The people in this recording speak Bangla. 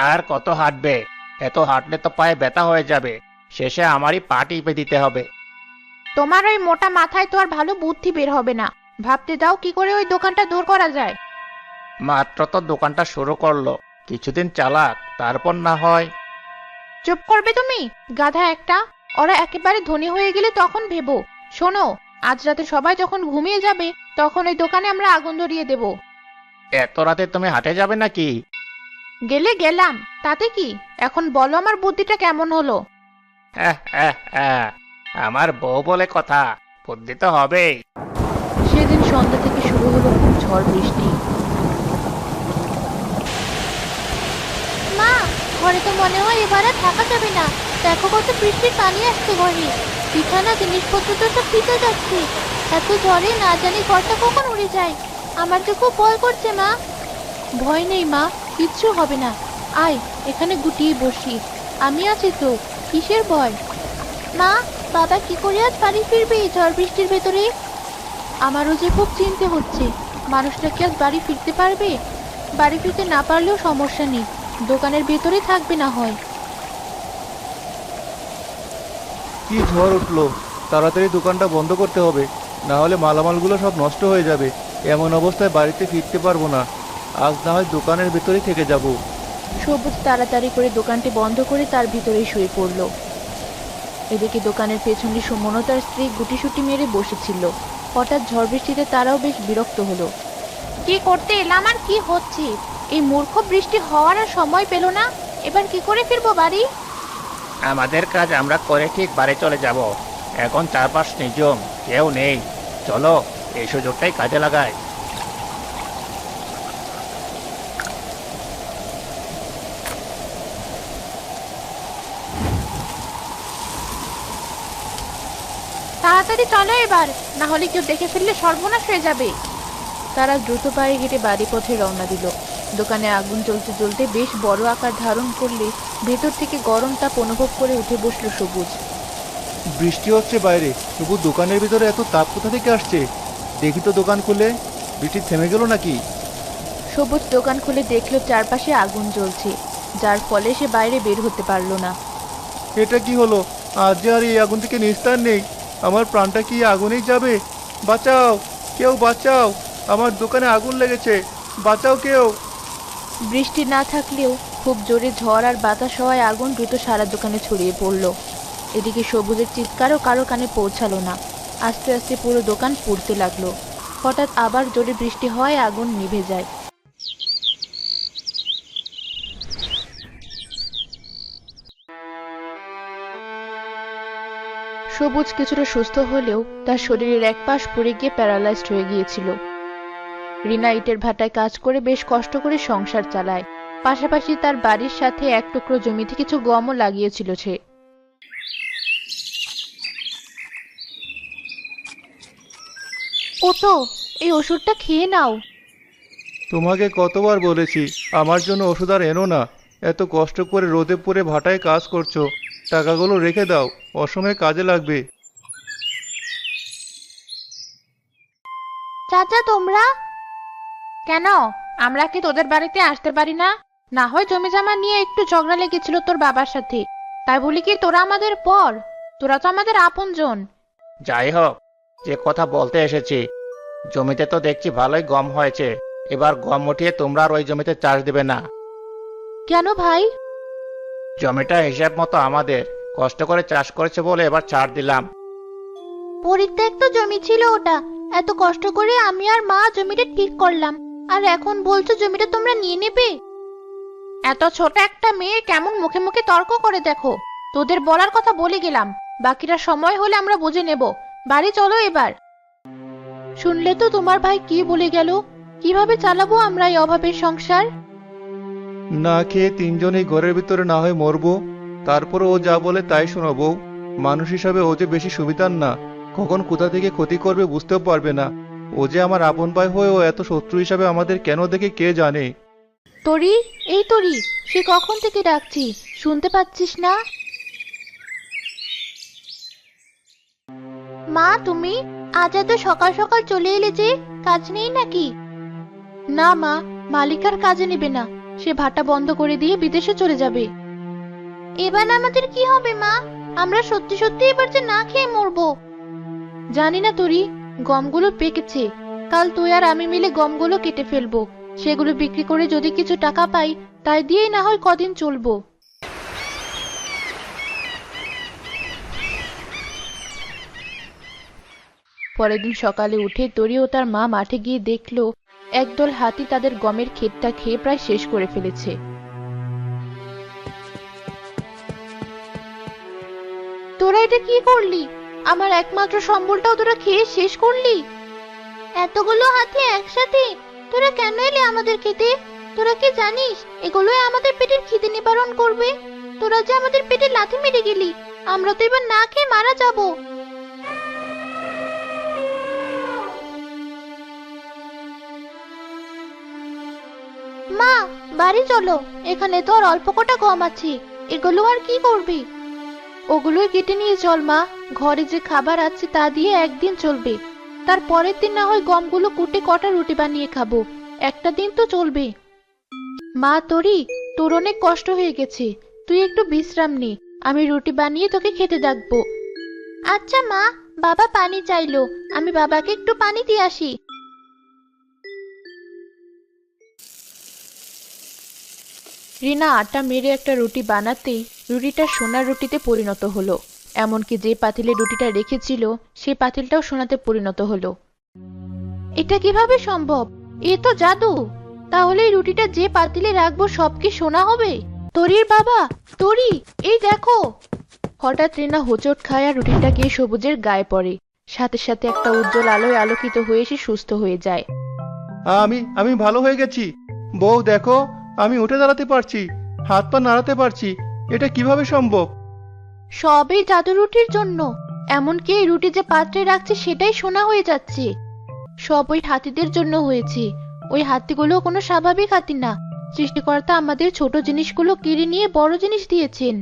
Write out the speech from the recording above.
আর কত হাঁটবে? এত হাঁটলে তো পায়ে ব্যথা হয়ে যাবে। শেষে আমারই পা টিপে দিতে হবে। তোমার ওই মোটা মাথায় তো আর ভালো বুদ্ধি বের হবে না। ভাবতে দাও কি করে ওই দোকানটা দূর করা যায়। মাত্র তো দোকানটা শুরু করলো, কিছুদিন চালাক, তারপর না হয়। চুপ করবে তুমি, গাধা একটা। ওরা একেবারে ধনী হয়ে গেলে তখন ভেবো। শোনো, আজ রাতে সবাই যখন ঘুমিয়ে যাবে তখন ওই দোকানে আমরা আগুন ধরিয়ে দেব। এত রাতে তুমি হাটে যাবে নাকি? গেলে গেলাম, তাতে কি। এখন বলো আমার বুদ্ধিটা কেমন হলো। হ্যাঁ হ্যাঁ হ্যাঁ, আমার বউ বলে কথা, বুদ্ধি তো হবেই। সেদিন সন্ধ্যা থেকে শুরু হলো খুব ঝড় বৃষ্টি। মা, ঘরে তো মনে হয় এবার আর থাকা যাবে না। দেখো কত বৃষ্টির পানি আসছে ঘরে। বিছানা জিনিসপত্র তো সব ভিজে যাচ্ছে। এত ঝড়ে না জানি ঘরটা কখন উড়ে যায়। আমার তো খুব ভয় করছে মা। ভয় নেই মা, কিচ্ছু হবে না। আয়, এখানে গুটিয়ে বসি। আমি আছি তো, কিসের ভয়। মা, বাবা কি করে আজ বাড়ি ফিরবে এই ঝড় বৃষ্টির ভেতরে? আমারও যে খুব চিন্তা হচ্ছে। মানুষটা কি আজ বাড়ি ফিরতে পারবে? বাড়ি ফিরতে না পারলেও সমস্যা নেই, দোকানের ভেতরে থাকবে না হয়। কি ঝড় উঠলো! তাড়াতাড়ি দোকানটা বন্ধ করতে হবে, না হলে মালামালগুলো সব নষ্ট হয়ে যাবে। এমন অবস্থায় বাড়িতে ফিরতে পারবো না। আজ না হয় দোকানের ভেতরেই থেকে যাব। সবুজ তাড়াতাড়ি করে দোকানটি বন্ধ করে তার ভিতরেই শুয়ে পড়ল। এদিকে দোকানের পেছনে সুমন তার স্ত্রী গুটিসুটি মেরে বসেছিল। হঠাৎ ঝড় বৃষ্টিতে তারাও বেশ বিরক্ত হলো। কি করতে এলাম আর কি হচ্ছে? এই মূর্খ বৃষ্টি হওয়ার আর সময় পেল না। এবার কি করে ফিরবো বাড়ি? আমাদের কাজ আমরা করে ঠিক বাড়ি চলে যাব। এখন চারপাশ নিঝুম, কেউ নেই। চলো, এই সুযোগটাই কাজে লাগাই। তাড়াতাড়ি চলো এবার, না হলে কেউ দেখে ফেললে সর্বনাশ হয়ে যাবে। তারা দ্রুত পায়ে হেঁটে বাড়ি পথে রওনা দিল। দোকানে আগুন জ্বলতে জ্বলতে বেশ বড় আকার ধারণ করলে ভেতর থেকে গরম তাপ অনুভব করে উঠে বসলো সবুজ। বৃষ্টি হচ্ছে বাইরে, তবু দোকানের ভিতরে এত তাপ কোথা থেকে আসছে? দেখি তো দোকান খুলে, বৃষ্টি থেমে গেল নাকি? সবুজ দোকান খুলে দেখলো চারপাশে আগুন জ্বলছে, যার ফলে সে বাইরে বের হতে পারল না। এটা কি হলো? আজ যে আর এই আগুন থেকে নিস্তার নেই। আমার প্রাণটা কি এই আগুনেই যাবে? বাঁচাও, কেউ বাঁচাও! আমার দোকানে আগুন লেগেছে, বাঁচাও কেউ! বৃষ্টি না থাকলেও খুব জোরে ঝড় আর বাতাস হওয়ায় আগুন দ্রুত সারা দোকানে ছড়িয়ে পড়ল। এদিকে সবুজের চিৎকারও কারো কানে পৌঁছালো না। আস্তে আস্তে পুরো দোকান পুড়তে লাগলো। হঠাৎ আবার জোরে বৃষ্টি হওয়ায় আগুন নিভে যায়। সবুজ কিছুটা সুস্থ হলেও তার শরীরের এক পাশ পুড়ে গিয়ে প্যারালাইজড হয়ে গিয়েছিল। রিনা ইটের ভাটায় কাজ করে বেশ কষ্ট করে সংসার চালায়। পাশাপাশি তার বাড়ির সাথে এক টুকরো জমিতে কিছু গমও লাগিয়েছিল সে। ওঠো, এই ওষুধটা খেয়ে নাও। তোমাকে কতবার বলেছি আমার জন্য ওষুধ আর এনো না। এত কষ্ট করে রোদে পুড়ে ভাটায় কাজ করছো, টাকাগুলো রেখে দাও, অসময়ে কাজে লাগবে। চাচা, তোমরা কেন? আমরা কি তোদের বাড়িতে আসতে পারি না? না হয় জমি জমা নিয়ে একটু ঝগড়া লেগেছিল তোর বাবার সাথে, তাই বলি কি তোরা আমাদের পর? তোরা তো আমাদের আপনজন। যাই হোক, যে কথা বলতে এসেছি, জমিতে তো দেখছি ভালোই গম হয়েছে। এবার গম উঠিয়ে তোমরা আর ওই জমিতে চাষ দেবে না। কেন ভাই? জমিটা হিসাব মতো আমাদের, কষ্ট করে চাষ করেছে বলে এবার ছাড় দিলাম। পরিত্যক্ত জমি ছিল ওটা। এত কষ্ট করে আমি আর মা জমিটা ঠিক করলাম, আর এখন বলছো জমিটা তোমরা নিয়ে নেবে? এত ছোট একটা মেয়ে কেমন মুখে মুখে তর্ক করে দেখো। তোদের বলার কথা বলে গেলাম, বাকিটা সময় হলে আমরা বুঝে নেব। বাড়ি চলো এবার। শুনলে তো তোমার ভাই কি বলে গেল। কিভাবে চালাবো আমরা এই অভাবের সংসার? না খেয়ে তিনজনেই ঘরের ভিতরে না হয় মরবো, তারপরে ও যা বলে তাই শোনাবো। মানুষ হিসাবে ও যে বেশি সুবিধার না, কখন কোথা থেকে ক্ষতি করবে বুঝতেও পারবে না। ও যে আমার আপন ভাই হয়ে ও এত শত্রু হিসাবে আমাদের কেন দেখে কে জানে। তরি, এই তরি, সে কখন থেকে ডাকছি, শুনতে পাচ্ছিস না? মা, তুমি আজ এত সকাল সকাল চলে এলে যে, কাজ নেই নাকি? না মা, মালিক আর কাজে নেবে না। সে ভাটা বন্ধ করে দিয়ে বিদেশে চলে যাবে। এবার আমাদের কি হবে মা? আমরা সত্যি সত্যি এবার যে না খেয়ে মরবো। জানি না তরি, গমগুলো পেকেছে। কাল তুই আর আমি মিলে গমগুলো কেটে ফেলবো। সেগুলো বিক্রি করে যদি কিছু টাকা পাই, তাই দিয়েই না হয় কদিন চলবো। পরের দিন সকালে উঠে তরি ও তার মা মাঠে গিয়ে দেখলো একদল হাতি তাদের গমের ক্ষেতটা খেয়ে প্রায় শেষ করে ফেলেছে। তোরা এটা কি করলি? আমার একমাত্র সম্বলটাও তোরা খেয়ে শেষ করলি? এতগুলো হাতি একসাথে তোরা কেন এলি আমাদের খেতে? তোরা কি জানিস এগুলোই আমাদের পেটের খিদে নিবারণ করবে? তোরা যে আমাদের পেটে লাথি মেরে গেলি, আমরা তো এবার না খেয়ে মারা যাব। মা, বাড়ি চলো। এখানে তো আর অল্প কটা গম আছে, এগুলো আর কি করবি? ওগুলোই কেটে নিয়ে চল মা। ঘরে যে খাবার আছে তা দিয়ে একদিন চলবে। তার পরের দিন না হয় গমগুলো কুটে কটা রুটি বানিয়ে খাবো। একটা দিন তো চলবে। মা তরি, তোর অনেক কষ্ট হয়ে গেছে, তুই একটু বিশ্রাম নে। আমি রুটি বানিয়ে তোকে খেতে ডাকবো। আচ্ছা মা, বাবা পানি চাইলো, আমি বাবাকে একটু পানি দিয়ে আসি। রিনা আটা মেরে একটা রুটি বানাতেই রুটিটা সোনার রুটিতে পরিণত হলো। এমনকি যে পাতিলে রুটিটা রেখেছিল সেই পাতিলটাও সোনাতে পরিণত হলো। এটা কিভাবে সম্ভব? এ তো জাদু। তাহলে এই রুটিটা যে পাতিলে রাখবো সব কি সোনা হবে? তরির বাবা, তরি, এই দেখো। হঠাৎ রিনা হোঁচট খায় আর রুটিটা গিয়ে সবুজের গায়ে পড়ে। সাথে সাথে একটা উজ্জ্বল আলোয় আলোকিত হয়ে সে সুস্থ হয়ে যায়। আমি ভালো হয়ে গেছি। বউ দেখো, আমি উঠে দাঁড়াতে পারছি, হাত পা নাড়াতে পারছি। এটা কিভাবে সম্ভব? সবই জাদু রুটির জন্য। এমনকি এই রুটি যে পাত্রে রাখছে সেটাই সোনা হয়ে যাচ্ছে। সব ওই হাতিদের জন্য হয়েছে। ওই হাতিগুলো কোনো স্বাভাবিক হাতি না। সৃষ্টিকর্তা আমাদের ছোট জিনিসগুলো কেড়ে নিয়ে বড় জিনিস দিয়েছেন।